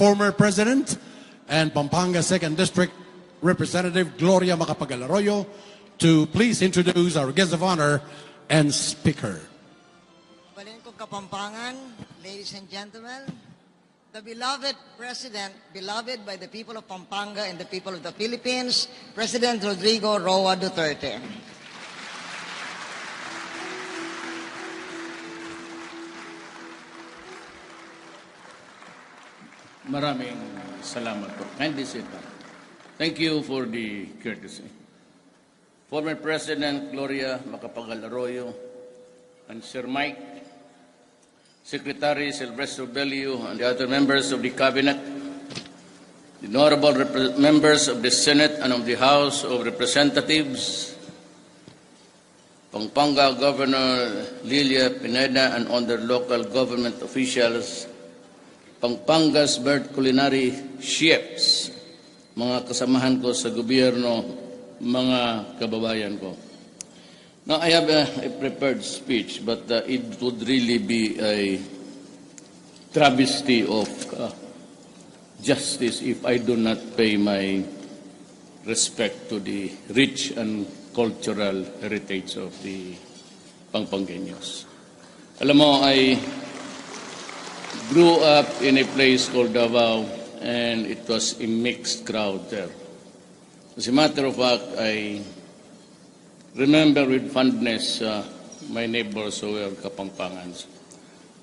former President and Pampanga 2nd District Representative Gloria Macapagal-Arroyo to please introduce our guest of honor and speaker. Balin ko Kapampangan, ladies and gentlemen, the beloved President, beloved by the people of Pampanga and the people of the Philippines, President Rodrigo Roa Duterte. Maraming salamat po. Kindly sit down. Thank you for the courtesy. Former President Gloria Macapagal-Arroyo and Sir Mike, Secretary Silvestre Belliu, and the other members of the Cabinet, the honorable members of the Senate and of the House of Representatives, Pampanga Governor Lilia Pineda and other local government officials, Pampanga's bird culinary chefs, mga kasamahan ko sa gobyerno, mga kababayan ko. Now, I have a prepared speech, but it would really be a travesty of justice if I do not pay my respect to the rich and cultural heritage of the Pampangueños. Alam mo, I grew up in a place called Davao, and it was a mixed crowd there. As a matter of fact, I remember with fondness my neighbors who were Kapampangans.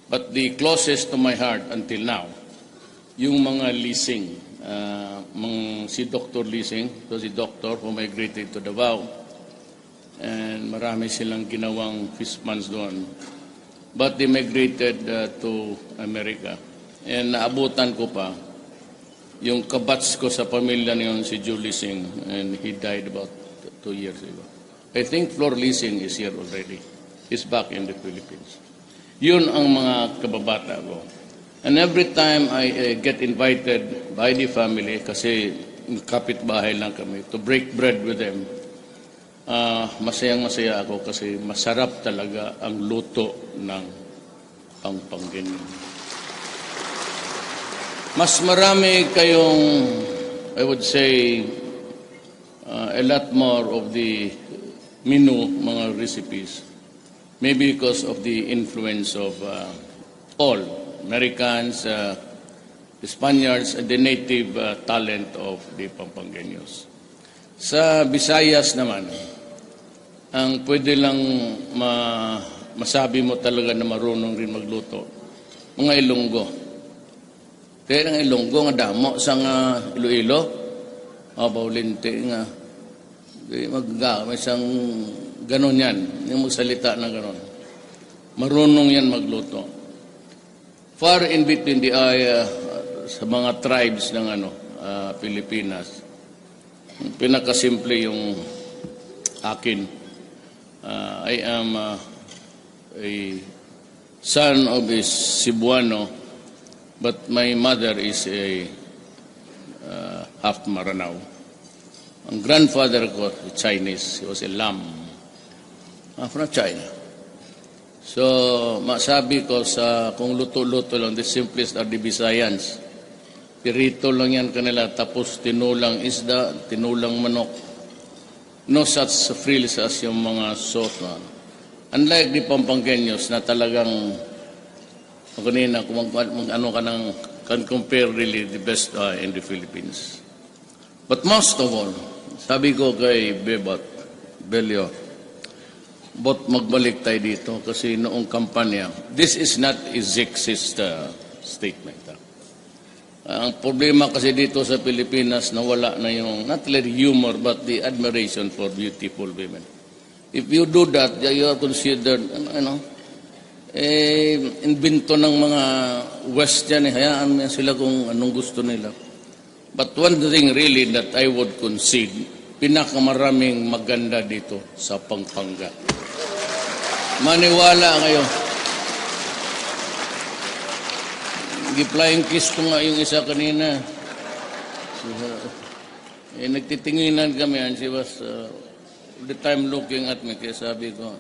But the closest to my heart until now, yung mga Lising, si Dr. Lising, was a doctor who migrated to Davao, and marami silang ginawang fishmans doon. But they migrated to America. And naabutan ko pa, yung kabats ko sa pamilya niyon si Julie Singh, and he died about 2 years ago. I think Flor Lising is here already. He's back in the Philippines. Yun ang mga kababata ko. And every time I get invited by the family, kasi kapitbahay lang kami, to break bread with them, masayang-masaya ako kasi masarap talaga ang luto ng Pampangueño. Mas marami kayong, I would say, a lot more of the menu, mga recipes, maybe because of the influence of all Americans, the Spaniards, and the native talent of the Pampangueños. Sa Visayas naman, ang pwede lang masabi mo talaga na marunong rin magluto, mga Ilonggo. Kaya ang Ilonggo nga damo sa nga Iloilo, Baulinti nga, may isang ganon yan, yung magsalita na ganon. Marunong yan magluto. Far in between the eye sa mga tribes ng Pilipinas, pinakasimple yung akin. I am a son of a Cebuano, but my mother is a half Maranao. Ang grandfather ko, Chinese, he was a Lam from China. So, masabi ko sa kung luto-luto lang, the simplest are the Visayans. Pirito lang yan kanila, tapos tinulang isda, tinulang manok. No such frills as yung mga sauce na. Unlike the Pampangueños na talagang kanina, kung ano ka nang can compare really the best in the Philippines. But most of all, sabi ko kay Bebot, Belio, bot magbalik tayo dito kasi noong kampanya, this is not a sexist statement. Ang problema kasi dito sa Pilipinas, nawala na yung, not only humor, but the admiration for beautiful women. If you do that, you are considered, invento ng mga West yan, hayaan mo sila kung anong gusto nila. But one thing really that I would concede, pinakamaraming maganda dito sa Pampanga. Maniwala kayo. Flying kiss ko nga yung isa kanina. Nagtitinginan kami, and she was the time looking at me, kaya sabi ko,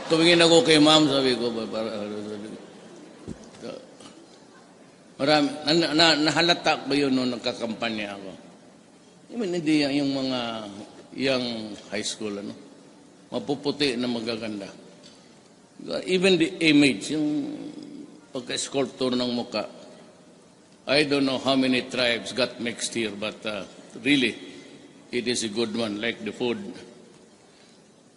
tumingin ako kay ma'am, sabi ko, Marami, nahalata ko yun nung nagkakampanya ako. I mean, hindi yung mga young high school, mapuputi na magaganda. Even the image, yung pagka-sculpture ng muka, I don't know how many tribes got mixed here, but really, it is a good one, like the food.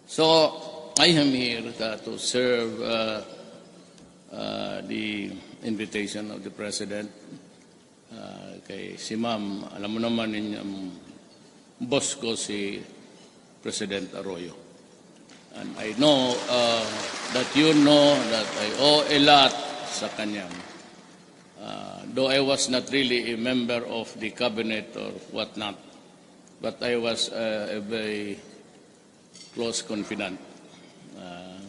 So, I am here to serve the invitation of the President. Kay si Ma'am, alam mo naman ninyong boss ko si President Arroyo. And I know that you know that I owe a lot sa kanya. Though I was not really a member of the cabinet or whatnot, but I was a very close confidant.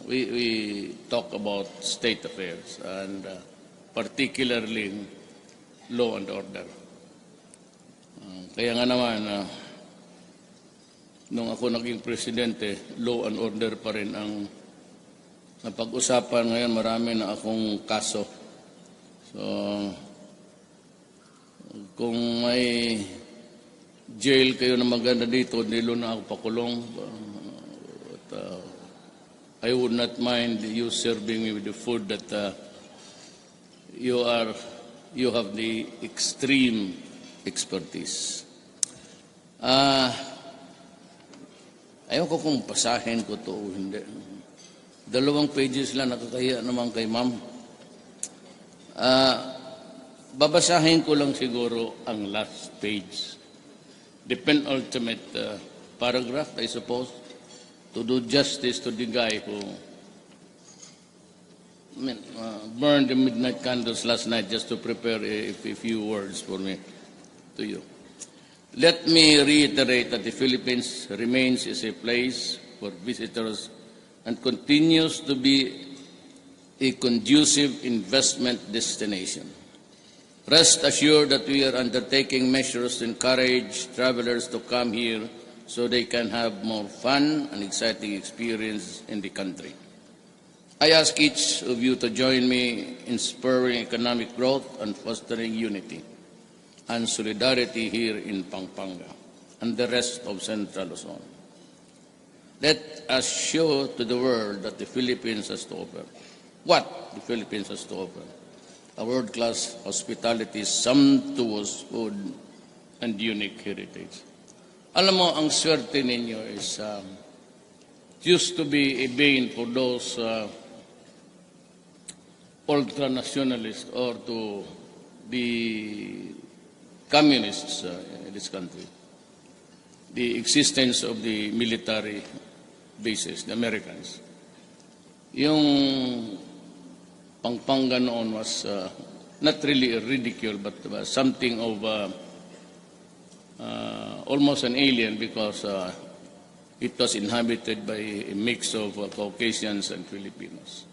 We talk about state affairs and particularly law and order. Kaya nga naman, nung ako naging presidente, law and order pa rin ang napag-usapan. Ngayon marami na akong kaso. So, kung may jail kayo na maganda dito, nilo na ako pakulong. I would not mind you serving me with the food that you have the extreme expertise. Ayaw ko kung pasahin ko to o hindi. 2 pages lang, nakakahiya naman kay ma'am. Babasahin ko lang siguro ang last page. The penultimate paragraph, I suppose, to do justice to the guy who burned the midnight candles last night just to prepare a few words for me to you. Let me reiterate that the Philippines remains as a place for visitors and continues to be a conducive investment destination. Rest assured that we are undertaking measures to encourage travelers to come here so they can have more fun and exciting experience in the country. I ask each of you to join me in spurring economic growth and fostering unity and solidarity here in Pampanga and the rest of Central Luzon. Let us show to the world that the Philippines has to offer. What the Philippines has to offer. A world-class hospitality, sumptuous food, and unique heritage. Alam mo, ang swerte ninyo is used to be a bane for those ultra-nationalists or to the communists in this country. The existence of the military bases, the Americans. Yung Pampanga noon was not really a ridicule, but something of almost an alien because it was inhabited by a mix of Caucasians and Filipinos.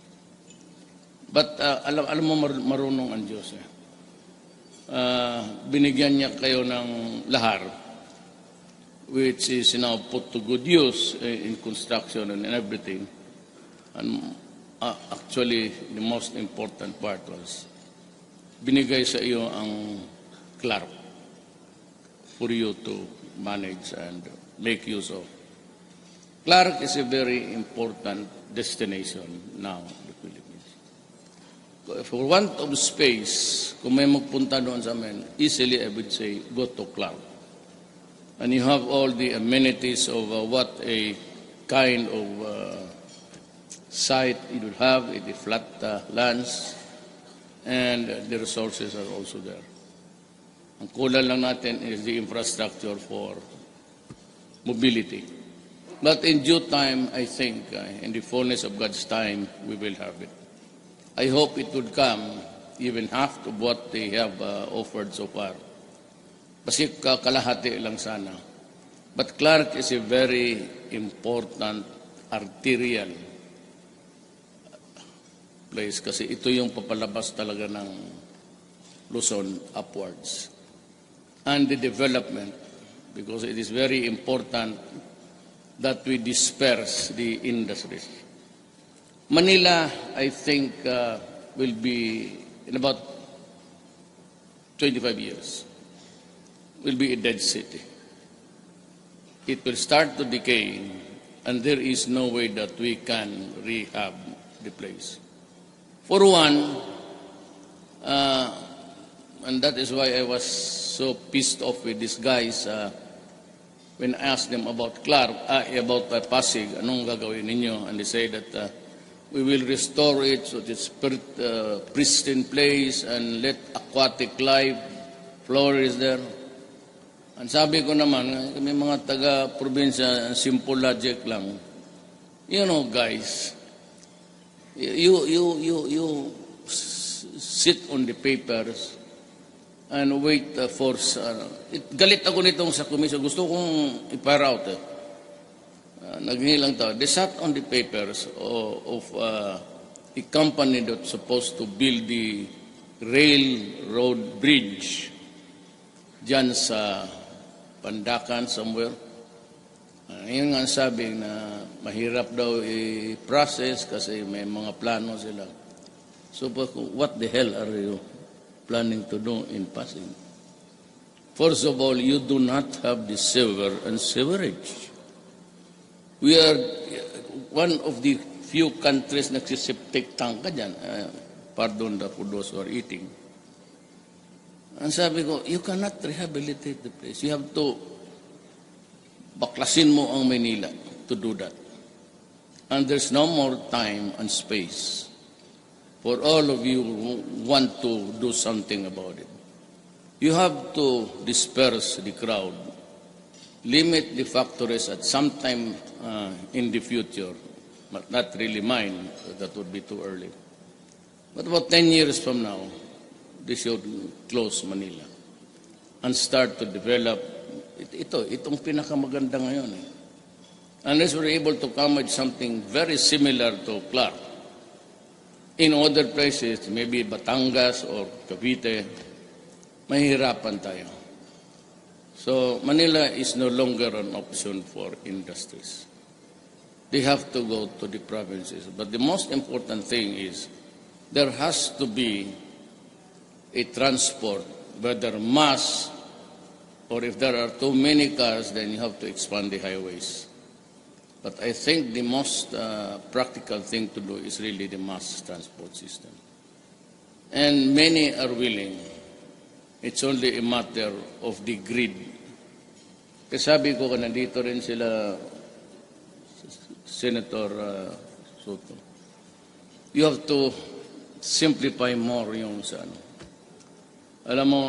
But alam mo marunong ang Diyos. Binigyan niya kayo ng lahar, which is now put to good use in construction and everything. And actually, the most important part was binigay sa iyo ang Clark for you to manage and make use of. Clark is a very important destination now in the Philippines. For want of space, kung may magpunta doon sa amin, easily I would say, go to Clark. And you have all the amenities of what a kind of site it would have, the flat lands, and the resources are also there. Ang kulang lang natin is the infrastructure for mobility. But in due time, I think, in the fullness of God's time, we will have it. I hope it would come even half of what they have offered so far. Kasi kalahati lang sana. But Clark is a very important arterial place kasi ito yung papalabas talaga ng Luzon upwards. And the development, because it is very important that we disperse the industries. Manila, I think, will be, in about 25 years, will be a dead city. It will start to decay, and there is no way that we can rehab the place. For one, and that is why I was so pissed off with these guys when I asked them about about Pasig, anong gagawin ninyo? And they say that we will restore it so it's pristine place and let aquatic life flourish there. Ang sabi ko naman, kami mga taga-probinsya, simple logic lang. You know, guys, you sit on the papers and wait for... galit ako nitong sa commission. Gusto kong i-fire out. Naghingi tao. They sat on the papers of a company that's supposed to build the railroad bridge dyan sa Pandakan somewhere. Yun nga sabi na mahirap daw i-process kasi may mga plano sila. So what the hell are you planning to do in Pasig? First of all, you do not have the sewer and sewerage. We are one of the few countries nagsiseptic tank ka dyan. Pardon for those who are eating. Ang sabi ko, you cannot rehabilitate the place. You have to baklasin mo ang Manila to do that. And there's no more time and space for all of you who want to do something about it. You have to disperse the crowd, limit the factories at some time in the future, but not really mine, that would be too early. But about 10 years from now, they should close Manila and start to develop. Itong pinakamaganda ngayon. Unless we're able to come with something very similar to Clark. In other places, maybe Batangas or Cavite, mahirapan tayo. So Manila is no longer an option for industries. They have to go to the provinces. But the most important thing is there has to be a transport, whether mass or if there are too many cars, then you have to expand the highways. But I think the most practical thing to do is really the mass transport system. And many are willing. It's only a matter of the grid. Kasi sabi ko, nandito rin sila, Senator Soto. You have to simplify more yung sa ano. Alam mo,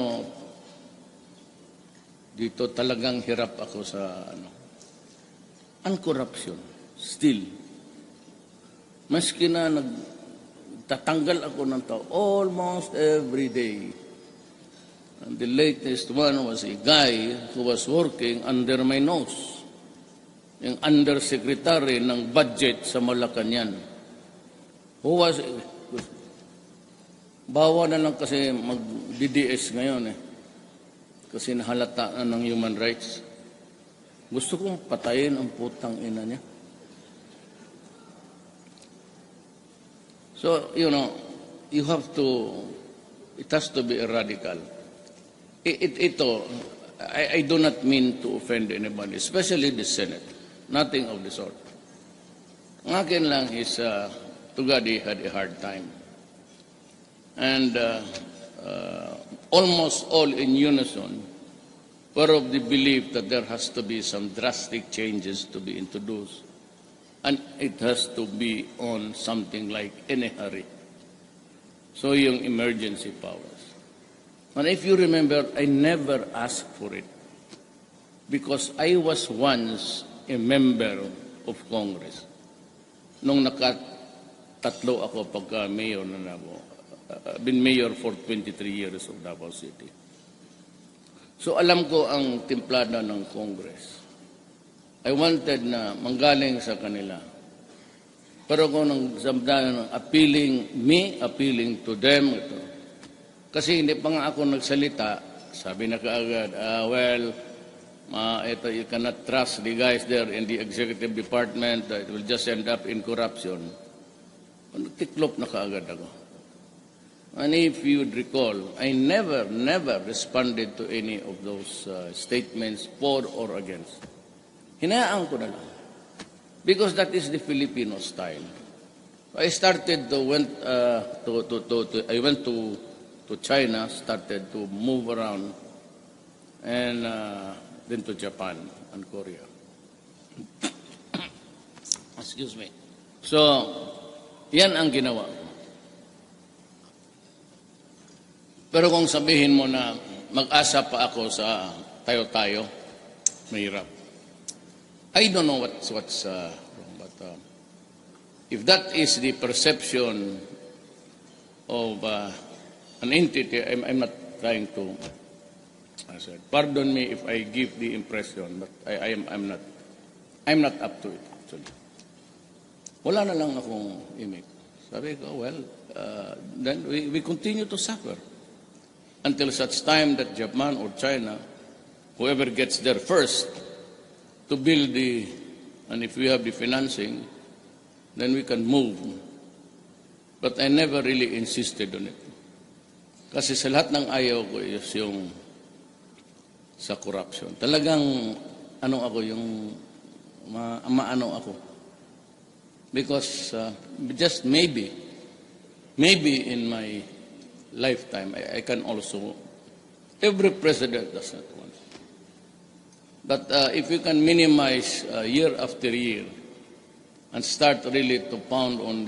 dito talagang hirap ako sa ano. Corruption, still. Maski na nagtatanggal ako ng tao almost every day. And the latest one was a guy who was working under my nose. Yung undersecretary ng budget sa Malacanang. Who was... Bawa na lang kasi mag-DDS ngayon eh. Kasi nahalata na ng human rights. Gusto kong patayin ang putang ina niya. So, you know, you have to, it has to be a radical. I do not mean to offend anybody, especially the Senate. Nothing of the sort. Ang akin lang is, Tugadi had a hard time. And almost all in unison were of the belief that there has to be some drastic changes to be introduced. And it has to be on something like in a hurry. So yung emergency powers. And if you remember, I never asked for it because I was once a member of Congress. Nung nakatatlo ako pagka mayor na Davao. Been mayor for 23 years of Davao City. So alam ko ang timplada ng Congress. I wanted na manggaling sa kanila. Pero kung nang samdahan ng appealing to them. Ito. Kasi hindi pa nga ako nagsalita, sabi na kaagad, ito, you cannot trust the guys there in the executive department, it will just end up in corruption. Tiklop na kaagad ako. And if you would recall, I never responded to any of those statements for or against. Hinayaan ko na lang. Because that is the Filipino style. I started to I went to China, started to move around, and then to Japan and Korea. Excuse me. So, yan ang ginawa ko. Pero kung sabihin mo na mag-asa pa ako sa tayo-tayo, mahirap. I don't know what's wrong, but if that is the perception of an entity, I'm not trying to. I said, pardon me if I give the impression, but I'm not up to it actually. Wala na lang akong image. Sabi ko, well, then we continue to suffer until such time that Japan or China, whoever gets there first, to build and if we have the financing, then we can move. But I never really insisted on it. Kasi sa lahat ng ayaw ko is yung sa corruption. Talagang, ako, yung maano ako. Because just maybe in my lifetime, I can also, every president does not want. But if you can minimize year after year and start really to pound on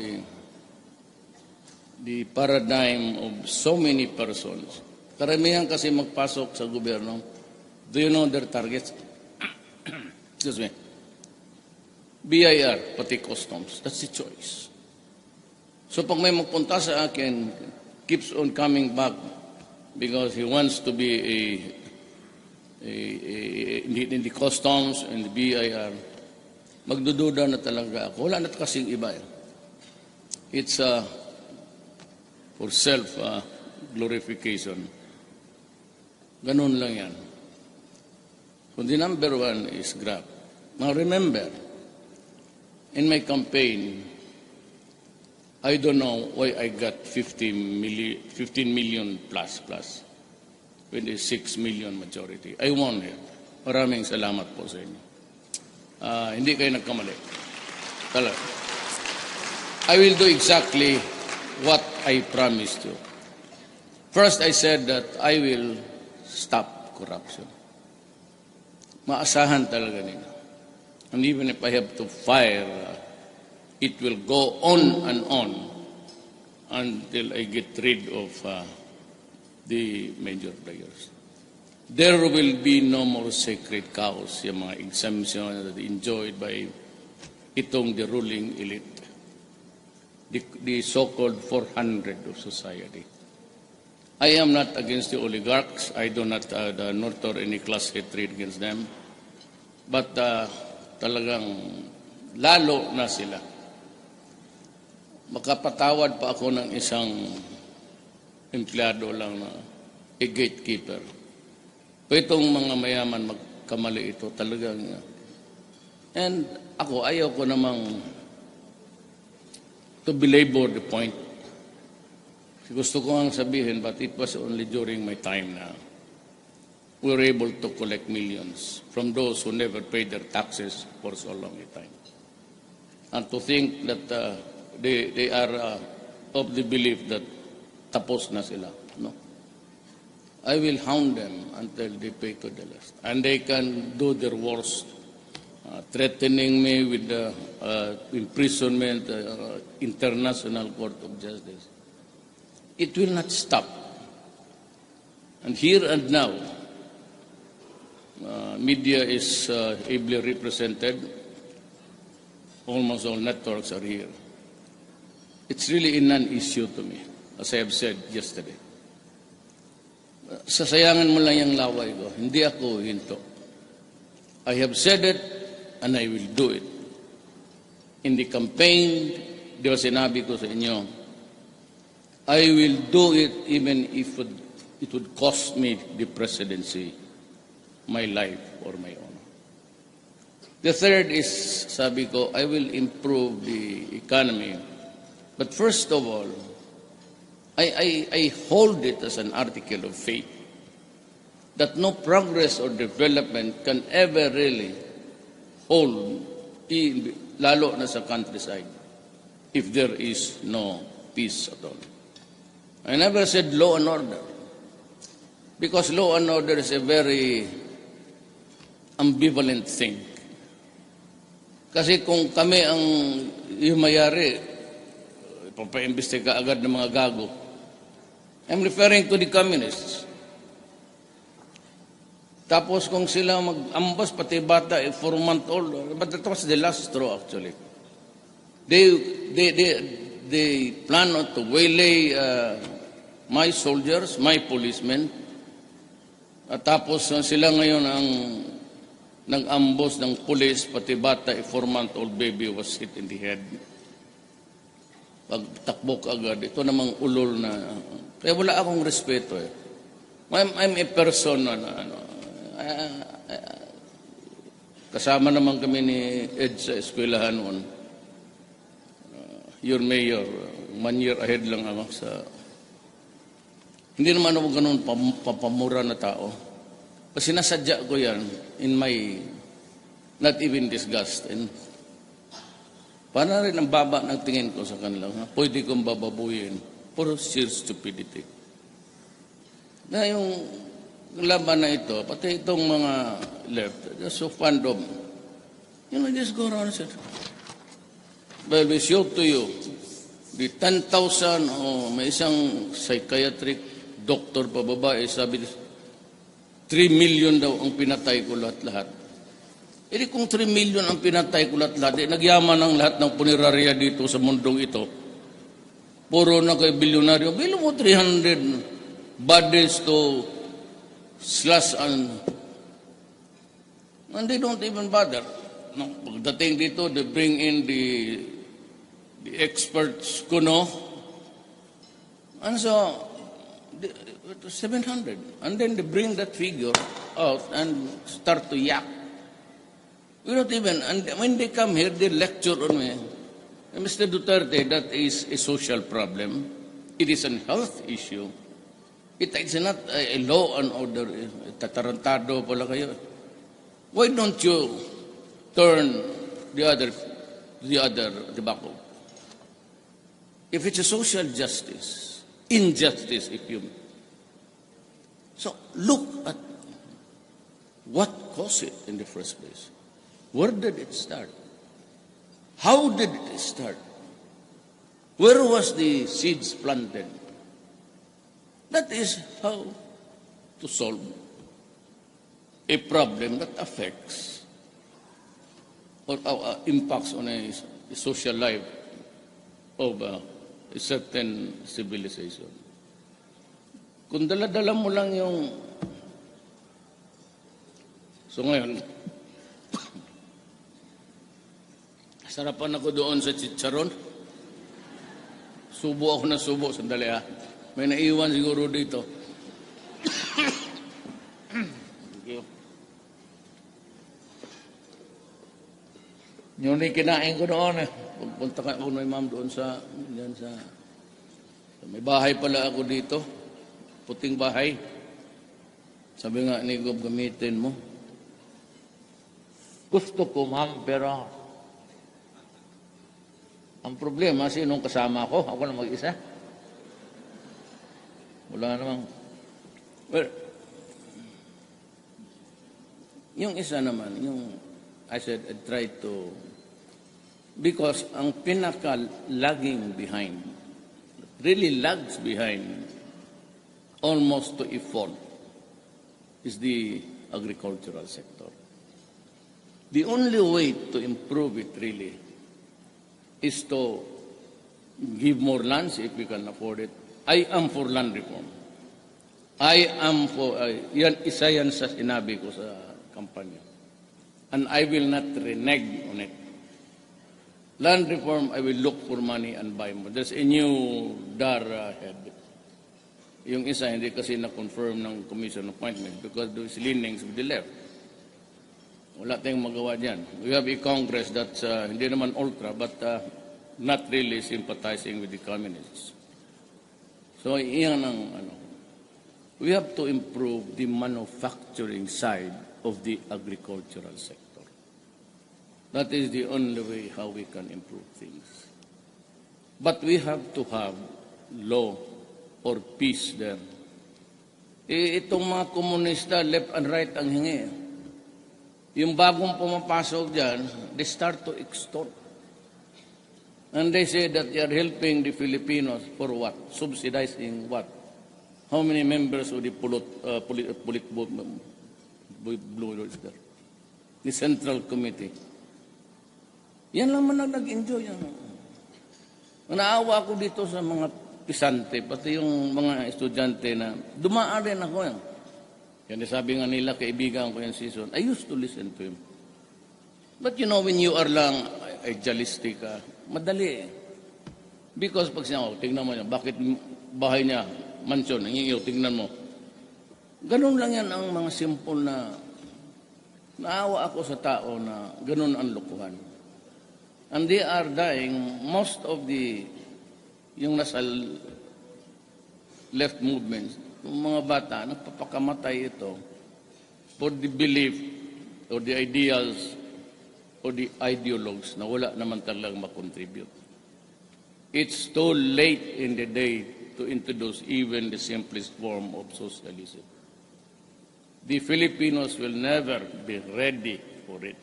the paradigm of so many persons, karamihan kasi magpasok sa gobyerno, do you know their targets? Excuse me. BIR, pati customs, that's the choice. So pag may magpunta sa akin, keeps on coming back because he wants to be in the customs and the BIR, magdududa na talaga ako. Wala na kasing iba. It's for self-glorification. Ganun lang yan. Kung the number one is grab. Now remember, in my campaign, I don't know why I got 15 million plus, 26 million majority. I won it. Maraming salamat po sa inyo. Hindi kayo nagkamali. Talaga. I will do exactly what I promised you. First, I said that I will stop corruption. Maasahan talaga nila. And even if I have to fire, it will go on and on until I get rid of the major players. There will be no more sacred cows, yung mga exemptions that enjoyed by the ruling elite, the so-called 400 of society. I am not against the oligarchs. I do not nurture any class hatred against them. But talagang lalo na sila. Makapatawad pa ako ng isang empleyado lang na a gatekeeper. Kung itong mga mayaman magkamali ito, talagang. And ako, ayaw ko namang to belabor the point. Gusto ko ang sabihin, but it was only during my time na we were able to collect millions from those who never paid their taxes for so long a time. And to think that they are of the belief that tapos na sila. No? I will hound them until they pay to the last. And they can do their worst, threatening me with imprisonment, International Court of Justice. It will not stop. And here and now, media is ably represented. Almost all networks are here. It's really a non-issue to me, as I have said yesterday. Sasayangan mo lang yung laway ko. Hindi ako hinto. I have said it, and I will do it. In the campaign, di ba sinabi ko sa inyo, I will do it even if it would cost me the presidency, my life, or my honor. The third is, sabi ko, I will improve the economy. But first of all, I hold it as an article of faith that no progress or development can ever really hold, lalo na sa countryside, if there is no peace at all. I never said law and order, because law and order is a very ambivalent thing. Kasi kung kami ang mayari, ipapaimbestiga agad ng mga gago. I'm referring to the communists. Tapos kung sila mag-ambas, pati bata, 4-month-old, but that was the last straw actually. They plan to waylay my soldiers, my policemen, at tapos sila ngayon ang nag-ambos ng police, pati bata, 4-month-old baby was hit in the head. Pagtakbok agad, ito namang ulol na, kaya wala akong respeto eh. I'm a person na, kasama naman kami ni Ed sa eskwelahan noon. Your mayor, 1 year ahead lang ako sa... Hindi naman ako ganun papamura na tao. Kasi nasadya ko yan in my... not even disgust. And para rin ang baba ng tingin ko sa kanila. Pwede kong bababuyin. Puro sheer stupidity. Na yung laban na ito, pati itong mga left, they're so fond of... You know, just go around and say, well, we show to you the 10,000 may isang psychiatric doctor pa babae, sabi 3 million daw ang pinatay ko lahat-lahat. E kung 3 million ang pinatay ko lahat-lahat, nagyaman ang lahat ng punerarya dito sa mundong ito. Puro na kay bilyonaryo. Bilo mo 300 bodies to slash and they don't even bother. No, pagdating dito, they bring in the experts kuno. And so, 700. And then they bring that figure out and start to yak. We don't even, and when they come here, they lecture on me. Mr. Duterte, that is a social problem. It is a health issue. It's not a law and order. Tatarantado pala kayo. Why don't you turn the back? If it's a social justice, injustice, if you... So, look at what caused it in the first place. Where did it start? How did it start? Where was the seeds planted? That is how to solve a problem that affects or impacts on a social life of a certain civilization. Kung dala-dala mo lang yung... So ngayon, sarapan ako doon sa chicharon. Subo ako na subo. Sandali ha. May naiwan siguro dito. Thank you. Yun ay kinain ko noon eh. Pagpunta ka ako na ma'am doon sa may bahay pala ako dito. Puting bahay. Sabi nga ni Gob, gamitin mo. Gusto ko ma'am, pero ang problema, sinong kasama ko? Ako lang mag-isa. Wala namang... Well, yung isa naman, yung... I said, I tried to... Because ang pinaka-lagging behind, really lags behind, almost to a fault, is the agricultural sector. The only way to improve it, really, is to give more lands if we can afford it. I am for land reform. I am for, isa yan sa sinabi ko sa kampanya. And I will not renege on it. Land reform, I will look for money and buy more. There's a new DAR head. Yung isa, hindi kasi na-confirm ng commission appointment because those leanings with the left. Wala tayong magawa dyan. We have a Congress that's hindi naman ultra, but not really sympathizing with the communists. So, iyan ang ano. We have to improve the manufacturing side of the agricultural sector. That is the only way how we can improve things. But we have to have law or peace there. Itong mga komunista, left and right ang hingi. Yung bagong pumapasok dyan, they start to extort. And they say that they are helping the Filipinos for what? Subsidizing what? How many members of the Blue is there? The Central Committee. Yan lang man nag-enjoy. Naawa ako dito sa mga pisante, pati yung mga estudyante na dumaan rin ako yan. Yan sabi nga nila, kaibigan ko yung season. I used to listen to him. But you know, when you are lang idealistic, madali eh. Because pag sinabi, tingnan mo niya, bakit bahay niya, mansion, nangingiw, tingnan mo. Ganun lang yan ang mga simple na naawa ako sa tao na ganun ang lukuhan. And they are dying, most of the, yung nasa left movements, yung mga bata, nagpapakamatay ito for the belief or the ideals or the ideologues na wala naman talagang makontribute. It's too late in the day to introduce even the simplest form of socialism. The Filipinos will never be ready for it.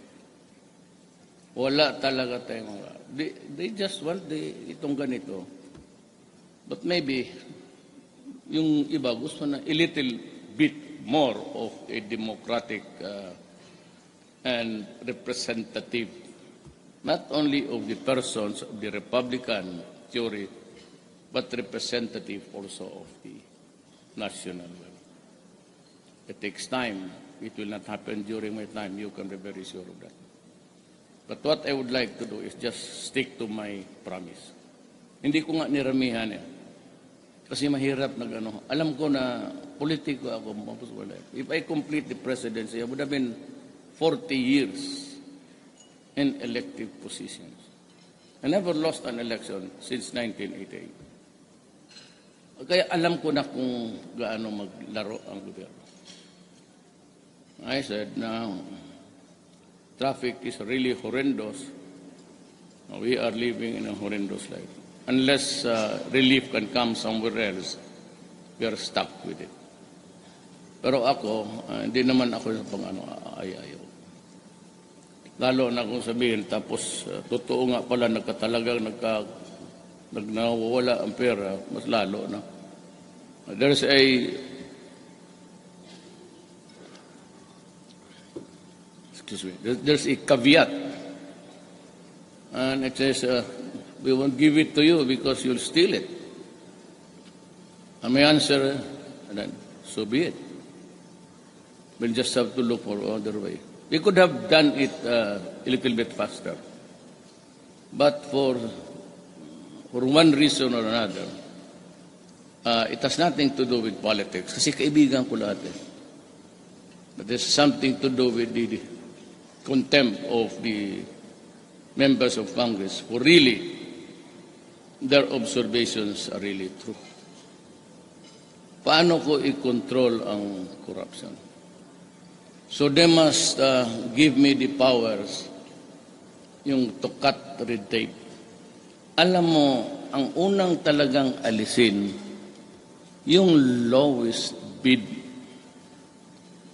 Wala talaga tayong they just want itong ganito. But maybe yung iba gusto na a little bit more of a democratic and representative, not only of the persons of the Republican theory, but representative also of the national level. It takes time. It will not happen during my time. You can be very sure of that. But what I would like to do is just stick to my promise. Hindi ko nga niramihan eh. Kasi mahirap na gano'n. Alam ko na politiko ako. If I complete the presidency, I would have been 40 years in elective positions. I never lost an election since 1988. Kaya alam ko na kung gaano maglaro ang gobyerno. I said, now, traffic is really horrendous. We are living in a horrendous life. Unless relief can come somewhere else, we are stuck with it. Pero ako, hindi naman ako sa ayaw. Lalo na kung sabihin, tapos totoo nga pala nagkatalagang nagnawawala ang pera, mas lalo na. There's a caveat. And it says, we won't give it to you because you'll steal it. And my answer, then, so be it. We'll just have to look for other way. We could have done it a little bit faster. But for one reason or another, it has nothing to do with politics. Kasi kaibigan ko lahat eh. But there's something to do with the contempt of the members of Congress who really, their observations are really true. Paano ko i-control ang corruption? So they must give me the powers yung to cut red tape. Alam mo, ang unang talagang alisin, yung lowest bid.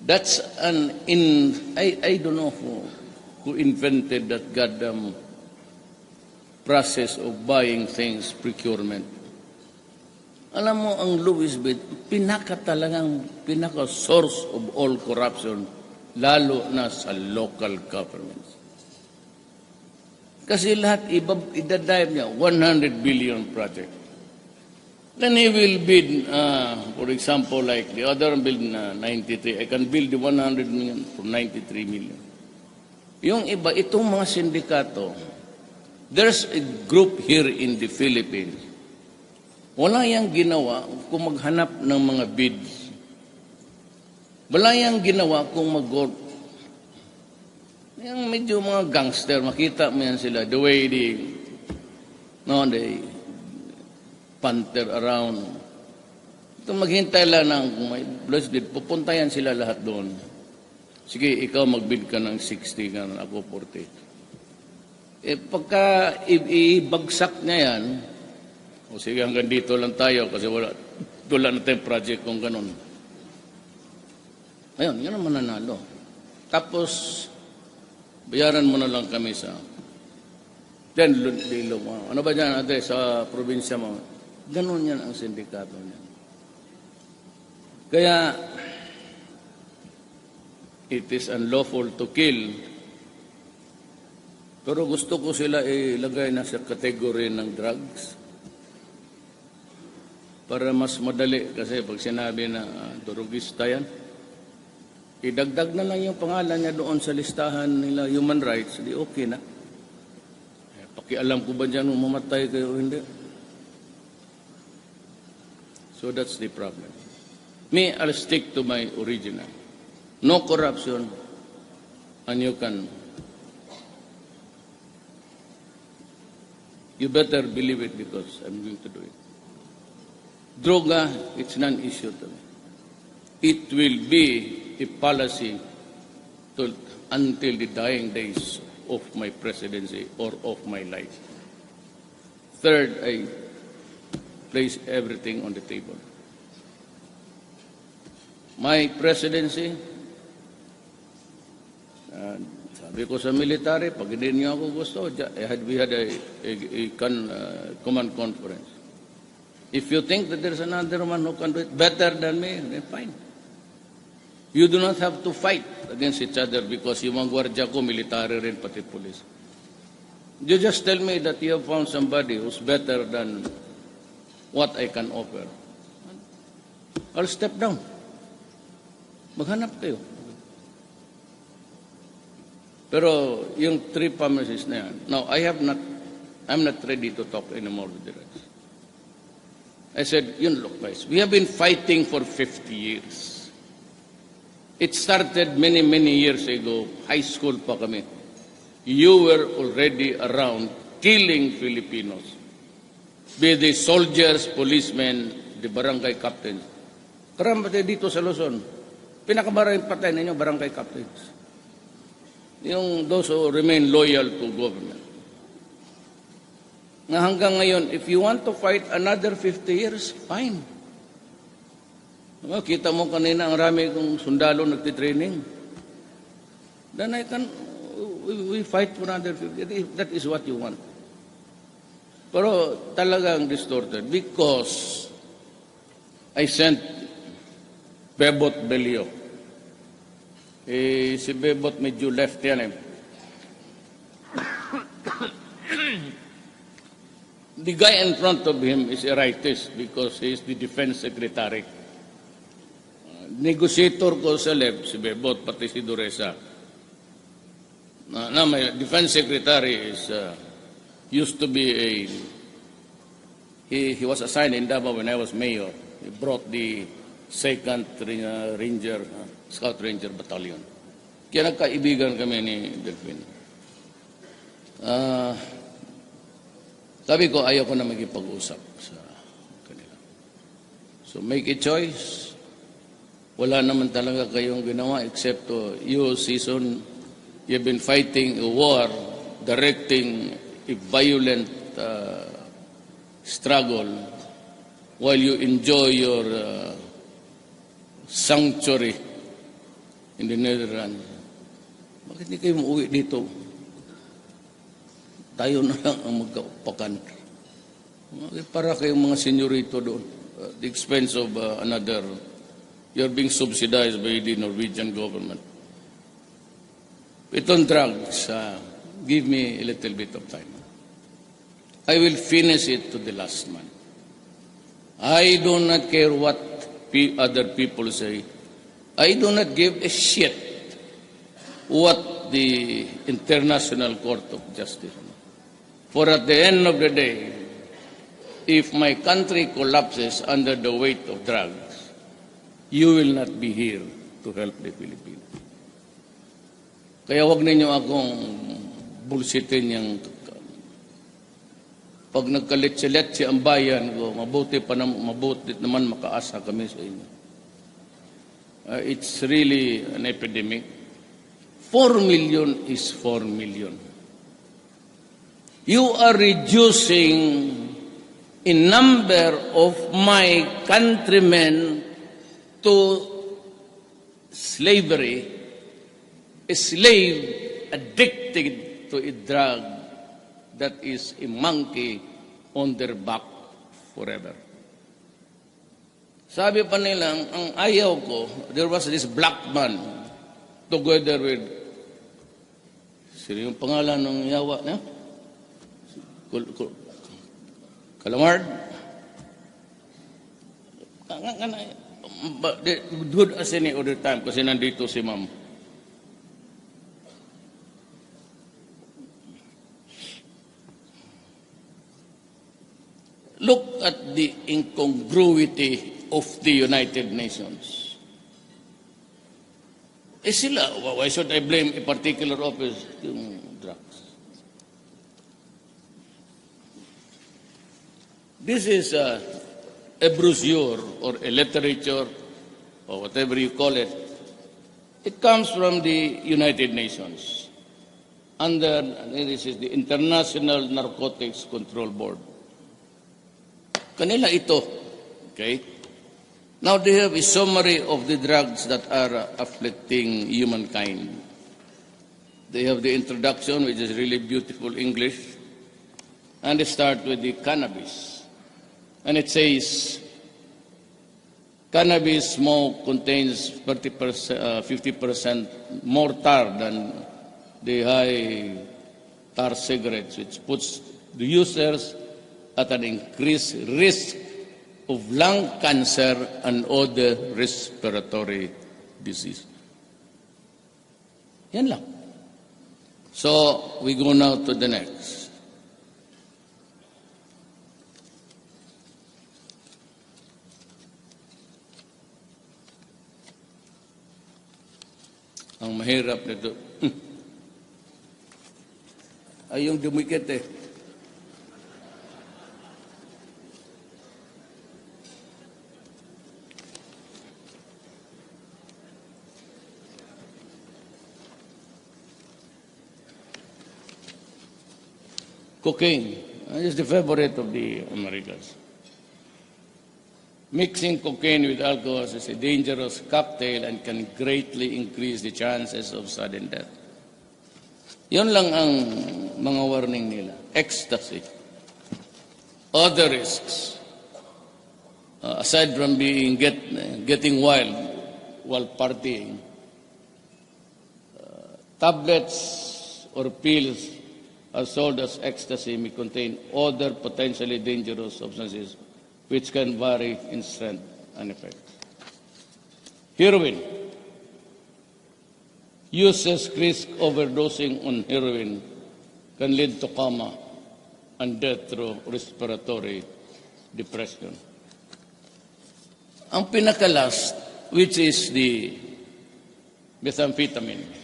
That's I don't know who invented that goddamn process of buying things, procurement. Alam mo, ang lowest bid, pinaka source of all corruption, lalo na sa local governments. Kasi lahat idadive niya, 100 billion project. Then he will bid, for example, like the other build na 93, I can build the 100 million for 93 million. Yung iba, itong mga sindikato, there's a group here in the Philippines, wala yang ginawa kung maghanap ng mga bids. Wala yang ginawa kung yung medyo mga gangster, makita mo yan sila, the way they panther around Kung maghintay lang ng kung may blessed bid, pupuntayan sila lahat doon. Sige, ikaw magbid ka ng 60, ganun, ako 40. Pagka ibagsak niya yan, o sige, hanggang dito lang tayo kasi wala na tayong project kung ganun. Ayun, yun ang mananalo. Tapos, bayaran mo na lang kami sa Lilo mo. Ano ba dyan, ate, sa probinsya mo? Ganun yan ang sindikato niya. Kaya, it is unlawful to kill. Pero gusto ko sila ilagay na sa kategory ng drugs. Para mas madali. Kasi pag sinabi na durugista yan, idagdag na lang yung pangalan niya doon sa listahan nila human rights, di okay na. Pakialam ko ba dyan kung mamatay kayo o hindi? So that's the problem. Me, I'll stick to my original. No corruption, and you better believe it because I'm going to do it. Droga, it's non-issue to me. It will be a policy until the dying days of my presidency or of my life. Third, I place everything on the table. My presidency, sabi ko sa military, pag hindi niyo ako gusto, we had a command conference. If you think that there's another one who can do it better than me, then fine. You do not have to fight against each other because yung mga gwardiya ko, military rin, pati police. You just tell me that you have found somebody who's better than what I can offer. I'll step down. Maghanap kayo. Pero yung three promises na yan, no, I'm not ready to talk anymore with the rest. I said, look guys, we have been fighting for 50 years. It started many, many years ago. High school pa kami. You were already around killing Filipinos. Be they soldiers, policemen, the barangay captains. Karamba dito sa Luzon. Pinakamaraming patay ninyo, barangay captains. Yung those who remain loyal to government. Na hanggang ngayon, if you want to fight another 50 years, fine. Kita mo kanina ang rami kong sundalo nagtitraining. Then we fight for another 50 years. That is what you want. Pero talagang distorted because I sent Bebot Belio. Si Bebot medyo left yan eh. The guy in front of him is a rightist because he is the defense secretary. Negotiator ko sa left, si Bebot, pati si Duresa. My defense secretary is used to be he was assigned in Davao when I was mayor. He brought the 2nd Ranger, Scout Ranger Battalion. Kaya nagkaibigan kami ni Delphine. Sabi ko, ayaw ko na magipag-usap sa kanila. So make a choice. Wala naman talaga kayong ginawa except to you, season. You've been fighting a war, directing a violent struggle while you enjoy your sanctuary in the Netherlands. Bakit hindi kayo mauwi dito? Tayo na lang ang magkaupakan. Para kayong mga senyorito doon. At the expense of another. You're being subsidized by the Norwegian government. Itong drugs, give me a little bit of time. I will finish it to the last man. I do not care what other people say. I do not give a shit what the International Court of Justice. For at the end of the day, if my country collapses under the weight of drugs, you will not be here to help the Philippines. Kaya wag ninyo akong bullshitin yung Pag nagkaletse-letse ang bayan ko, mabuti naman makaasa kami sa inyo. It's really an epidemic. 4 million is 4 million. You are reducing in number of my countrymen to slavery, a slave addicted to a drug that is a monkey on their back forever. Sabi pa nilang, ang ayaw ko, there was this black man together with, sino yung pangalan ng yawa niya? Calamard? Good as any other time kasi nandito si ma'am. Look at the incongruity of the United Nations. Sila, why should I blame a particular office yung drugs? This is a brochure or a literature or whatever you call it. It comes from the United Nations. This is the International Narcotics Control Board. Kanila ito. Okay? Now they have a summary of the drugs that are afflicting humankind. They have the introduction, which is really beautiful English. And they start with the cannabis. And it says, cannabis smoke contains 50% more tar than the high tar cigarettes, which puts the users at an increased risk of lung cancer and other respiratory disease. Yan lang. So, we go now to the next. Ang mahirap nito, ay yung dumikit eh. Cocaine is the favorite of the Americans. Mixing cocaine with alcohol is a dangerous cocktail and can greatly increase the chances of sudden death. Yun lang ang mga warning nila. Ecstasy. Other risks. Aside from getting wild while partying, tablets or pills are sold as ecstasy may contain other potentially dangerous substances which can vary in strength and effect. Heroin. Users risk overdosing on heroin can lead to coma and death through respiratory depression. Ang pinakalas, which is the methamphetamine.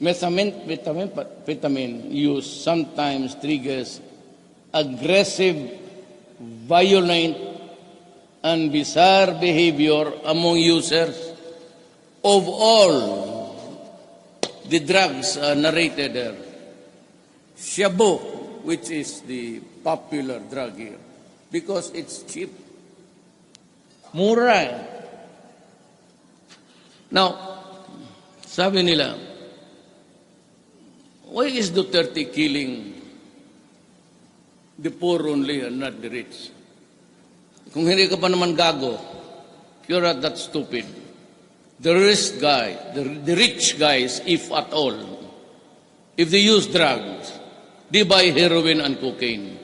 Methamphetamine use sometimes triggers aggressive, violent, and bizarre behavior among users. Of all the drugs narrated there, shabu, which is the popular drug here, because it's cheap. Mura. Now, sabi nila, why is Duterte killing the poor only and not the rich? Kung hindi ka pa naman gago, you're not that stupid. The rich guys, if at all, if they use drugs, they buy heroin and cocaine.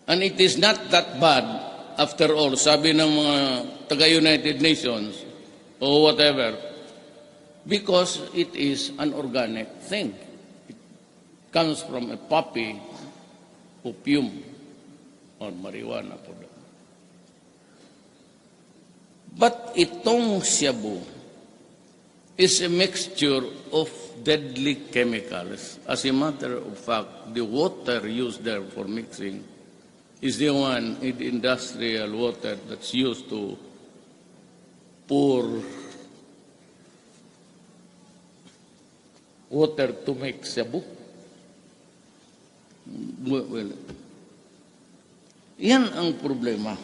And it is not that bad, after all, sabi ng mga taga-United Nations, or whatever, because it is an organic thing. Comes from a poppy, opium, or marijuana. But itong shabu, is a mixture of deadly chemicals. As a matter of fact, the water used there for mixing is the one in the industrial water that's used to pour water to make shabu. Well, yan ang problema.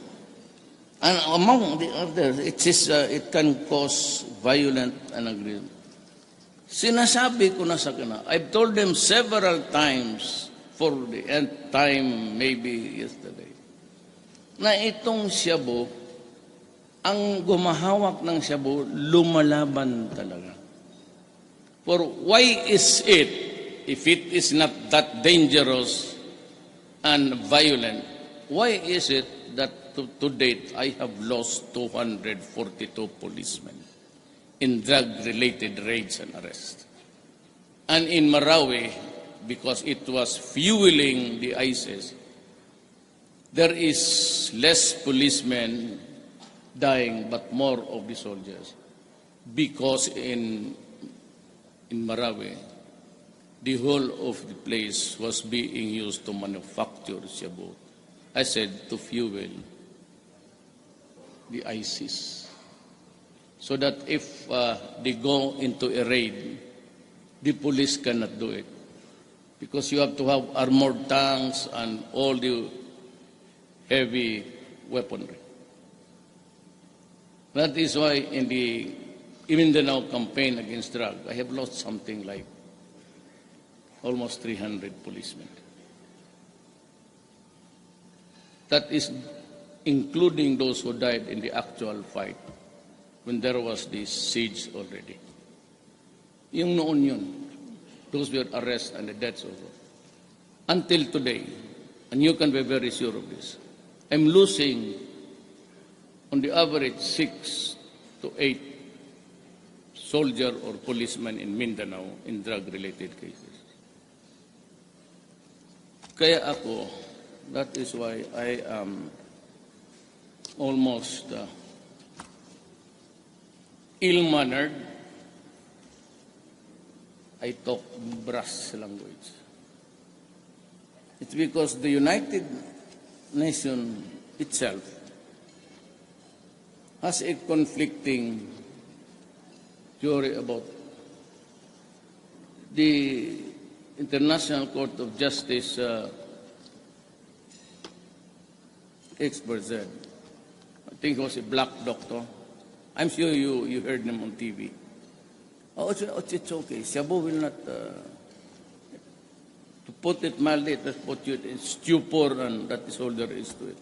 And among the others, it can cause violent and agreement. Sinasabi ko na sa kanila, I've told them several times for the nth time, maybe yesterday, na itong shabu, ang gumahawak ng shabu, lumalaban talaga. For why is it, if it is not that dangerous and violent, why is it that to date I have lost 242 policemen in drug-related raids and arrests? And in Marawi, because it was fueling the ISIS, there is less policemen dying, but more of the soldiers. Because in Marawi, the whole of the place was being used to manufacture shabu. I said to fuel the ISIS. So that if they go into a raid, the police cannot do it. Because you have to have armored tanks and all the heavy weaponry. That is why in the Mindanao campaign against drug, I have lost something like almost 300 policemen. That is including those who died in the actual fight when there was the siege already. Yung noon yun, those were arrests and the deaths also. Until today, and you can be very sure of this, I'm losing on the average 6 to 8 soldier or policemen in Mindanao in drug-related cases. Kaya ako, that is why I am almost ill-mannered. I talk brass language. It's because the United Nations itself has a conflicting theory about the International Court of Justice expert said, I think it was a black doctor. I'm sure you heard them on TV. Oh, it's okay. Shabu will not, to put it mildly, it will put you in stupor, and that is all there is to it.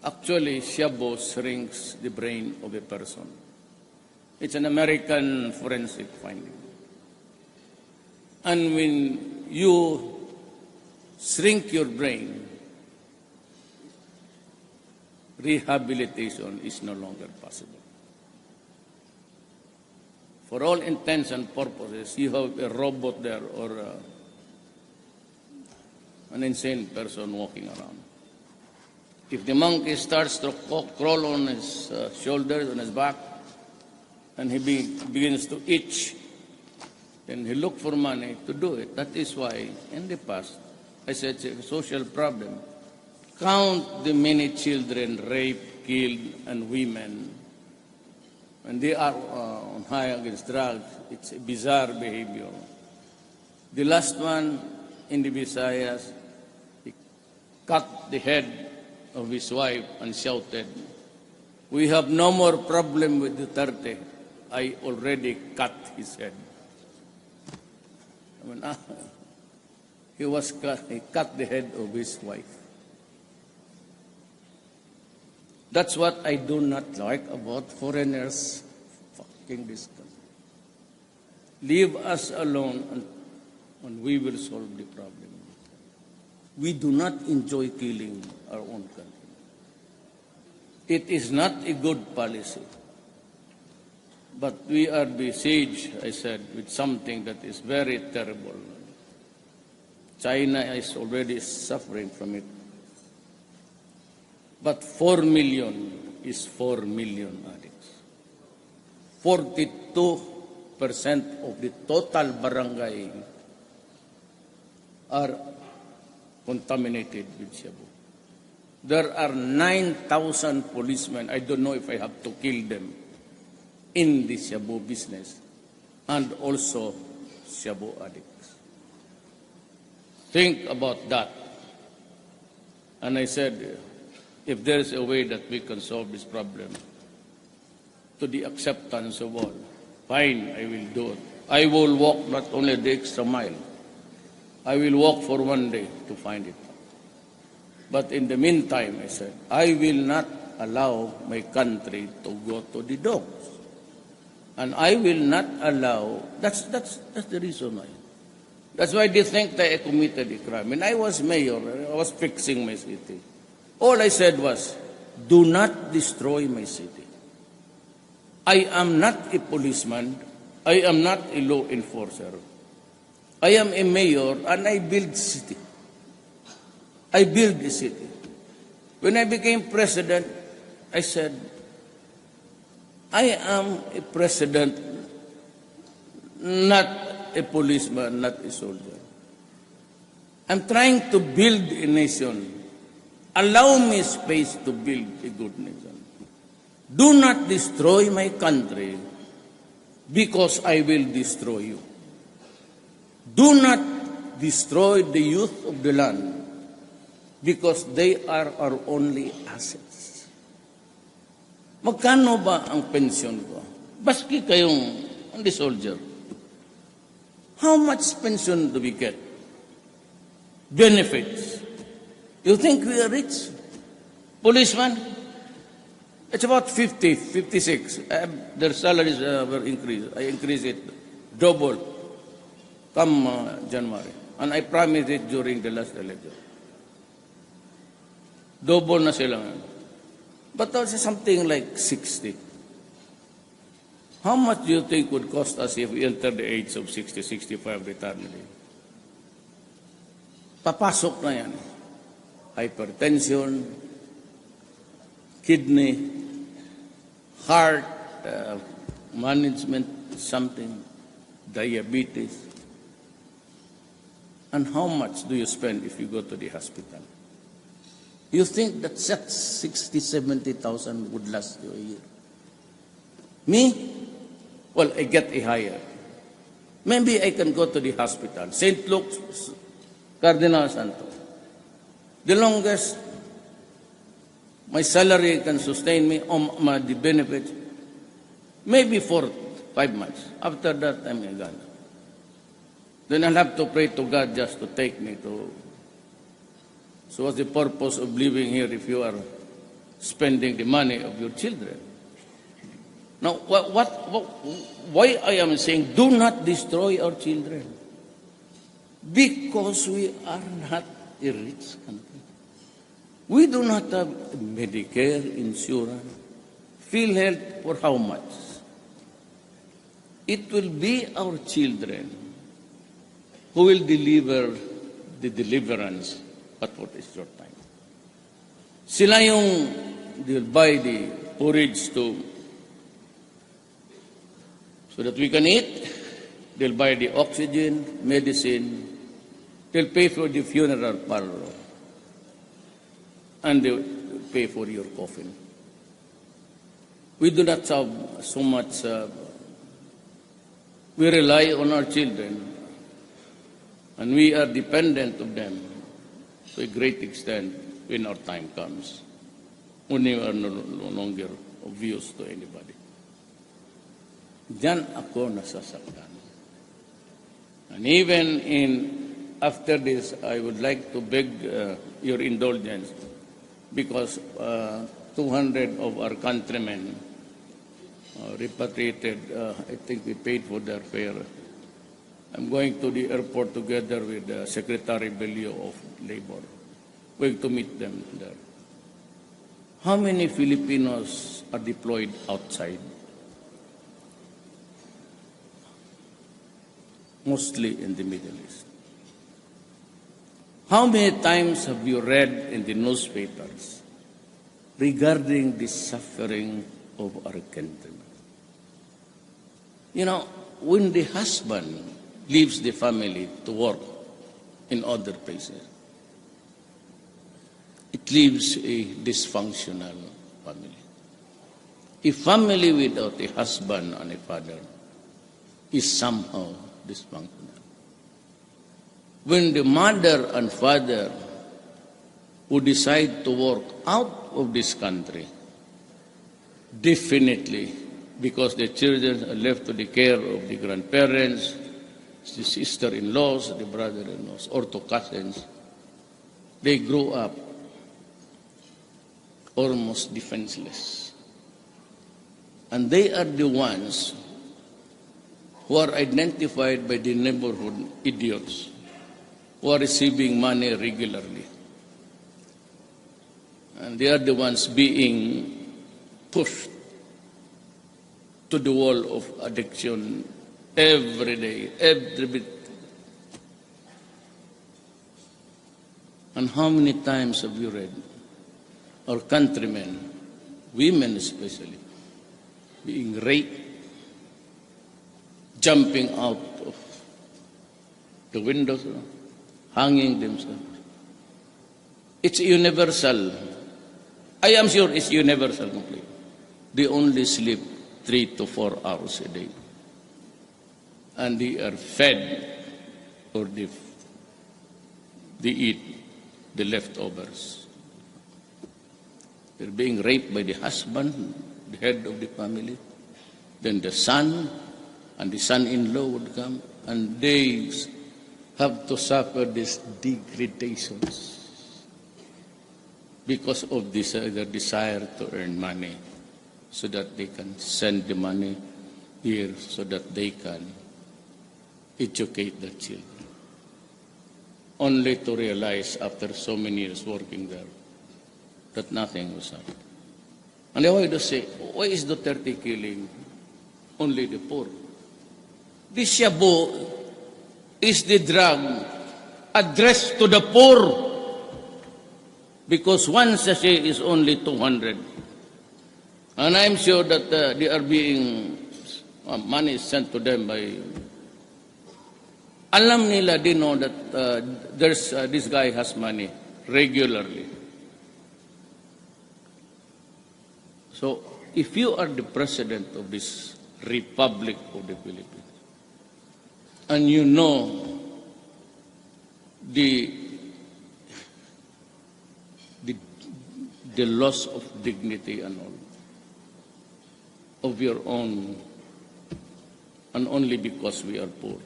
Actually, shabu shrinks the brain of a person. It's an American forensic finding. And when you shrink your brain, rehabilitation is no longer possible. For all intents and purposes, you have a robot there or an insane person walking around. If the monkey starts to crawl on his shoulders, on his back, and he begins to itch, then he look for money to do it. That is why, in the past, I said it's a social problem. Count the many children raped, killed, and women. When they are on high against drugs, it's a bizarre behavior. The last one in the Visayas, he cut the head of his wife and shouted, "We have no more problem with Duterte. I already cut his head." I mean, he cut the head of his wife. That's what I do not like about foreigners fucking this country. Leave us alone and we will solve the problem. We do not enjoy killing our own country. It is not a good policy. But we are besieged, I said, with something that is very terrible. China is already suffering from it. But 4 million is 4 million addicts. 42% of the total barangay are contaminated with shabu. There are 9,000 policemen. I don't know if I have to kill them in the shabu business, and also shabu addicts. Think about that. And I said, if there is a way that we can solve this problem to the acceptance of all, fine, I will do it. I will walk not only the extra mile, I will walk for one day to find it. But in the meantime, I said, I will not allow my country to go to the dogs. And I will not allow, that's the reason why. That's why they think that I committed a crime. When I was mayor, I was fixing my city. All I said was, do not destroy my city. I am not a policeman. I am not a law enforcer. I am a mayor and I build city. I build the city. When I became president, I said, I am a president, not a policeman, not a soldier. I'm trying to build a nation. Allow me space to build a good nation. Do not destroy my country because I will destroy you. Do not destroy the youth of the land because they are our only assets. Magkano ba ang pensyon ko? Baski kayong only soldier. How much pension do we get? Benefits. You think we are rich? Policeman? It's about 50, 56. Their salaries were increased. I increased it double come January. And I promised it during the last election. Double na sila. But also something like 60. How much do you think would cost us if we enter the age of 60, 65 retirement? Papasok na yan. Hypertension, kidney, heart, management, something, diabetes. And how much do you spend if you go to the hospital? You think that 60, 70,000 would last you a year? Me? Well, I get a higher. Maybe I can go to the hospital. St. Luke's, Cardinal Santo. The longest my salary can sustain me on the benefits, maybe for 5 months. After that, I'm gone. Then I'll have to pray to God just to take me to. So what's the purpose of living here if you are spending the money of your children? Now, why I am saying do not destroy our children? Because we are not a rich country. We do not have Medicare, insurance, PhilHealth for how much? It will be our children who will deliver the deliverance, but for a short time. Sila yung they'll buy the porridge so that we can eat. They'll buy the oxygen, medicine. They'll pay for the funeral parlor. And they'll pay for your coffin. We do not have so much. We rely on our children. And we are dependent of them to a great extent when our time comes. When we are no longer of use to anybody. Diyan ako nasasaktan. And even after this, I would like to beg your indulgence because 200 of our countrymen repatriated, I think we paid for their fare. I'm going to the airport together with Secretary Belio of Labor. Going to meet them there. How many Filipinos are deployed outside? Mostly in the Middle East. How many times have you read in the newspapers regarding the suffering of our countrymen? You know, when the husband leaves the family to work in other places, it leaves a dysfunctional family. A family without a husband and a father is somehow dysfunctional. When the mother and father who decide to work out of this country, definitely, because the children are left to the care of the grandparents, the sister-in-laws, the brother-in-laws, or to cousins, they grow up almost defenseless. And they are the ones who are identified by the neighborhood idiots who are receiving money regularly. And they are the ones being pushed to the wall of addiction every day, every bit. And how many times have you read our countrymen, women especially, being raped, jumping out of the windows, hanging themselves? It's universal. I am sure it's universal completely. They only sleep 3 to 4 hours a day. And they are fed, or they eat the leftovers. They're being raped by the husband, the head of the family. Then the son and the son-in-law would come, and they have to suffer these degradations because of this, their desire to earn money, so that they can send the money here so that they can educate the children. Only to realize after so many years working there that nothing was happening. And I always say, why is Duterte killing only the poor? This shabu is the drug addressed to the poor, because one sachet is only 200. And I'm sure that they are being, money is sent to them by, alam nila, they know that this guy has money regularly. So if you are the president of this Republic of the Philippines, and you know the loss of dignity and all of your own, and only because we are poor,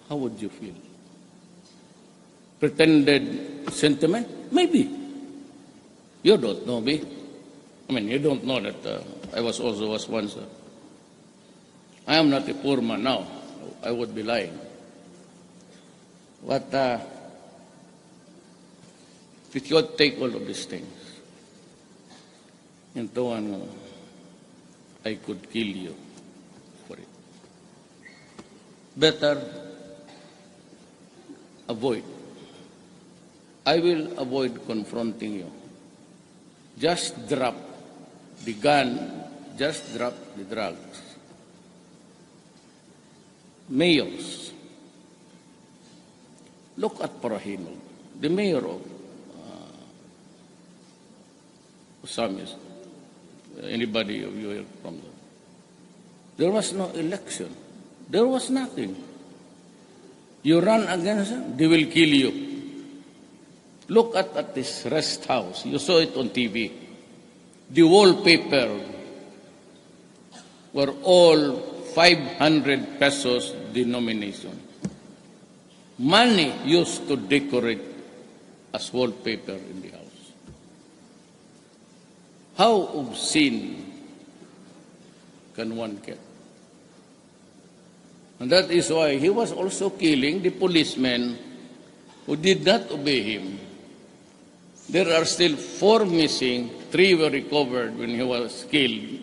how would you feel? Pretended sentiment? Maybe. You don't know me. I mean, you don't know that I was once. I am not a poor man now. I would be lying. But if you take all of these things into one, I could kill you for it. Better avoid. I will avoid confronting you. Just drop the gun, just drop the drugs. Mayors. Look at Parahino, the mayor of Osamis. Anybody of you here from there? There was no election. There was nothing. You run against them, they will kill you. Look at this rest house. You saw it on TV. The wallpaper were all 500 pesos denomination. Money used to decorate as wallpaper in the house. How obscene can one get? And that is why he was also killing the policemen who did not obey him. There are still 4 missing, 3 were recovered when he was killed.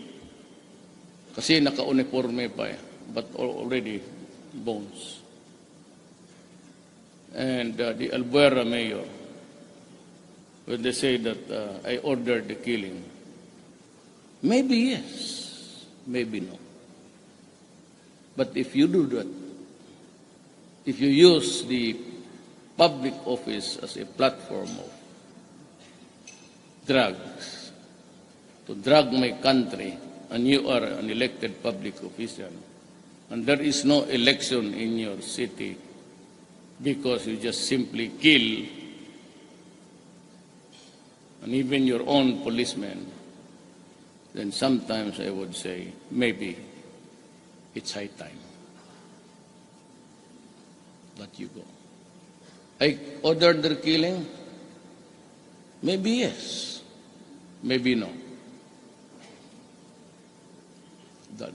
Kasi naka-uniforme pa, but already bones. And the Albuera mayor, when they say that I ordered the killing, maybe yes, maybe no. But if you do that, if you use the public office as a platform of drugs, to drug my country, and you are an elected public official, and there is no election in your city because you just simply kill, and even your own policemen, then sometimes I would say maybe it's high time that you go. I ordered their killing? Maybe yes, maybe no.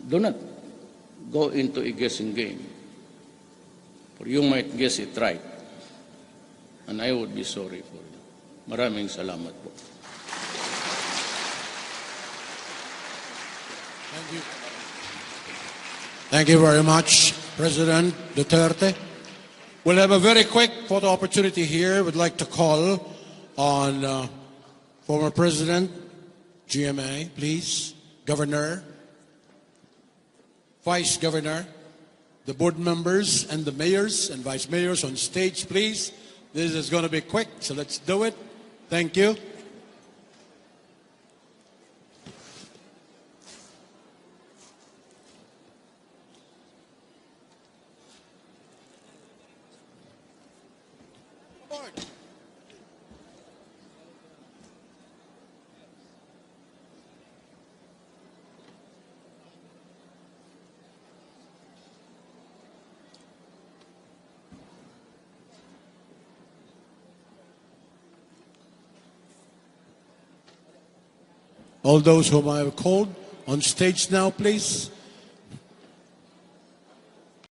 Do not go into a guessing game, for you might guess it right, and I would be sorry for you. Maraming salamat po. Thank you. Thank you very much, President Duterte. We'll have a very quick photo opportunity here. We'd like to call on former President, GMA, please, Governor, Vice Governor, the board members and the mayors and vice mayors on stage, please. This is going to be quick, so let's do it. Thank you. All those whom I have called on stage now, please.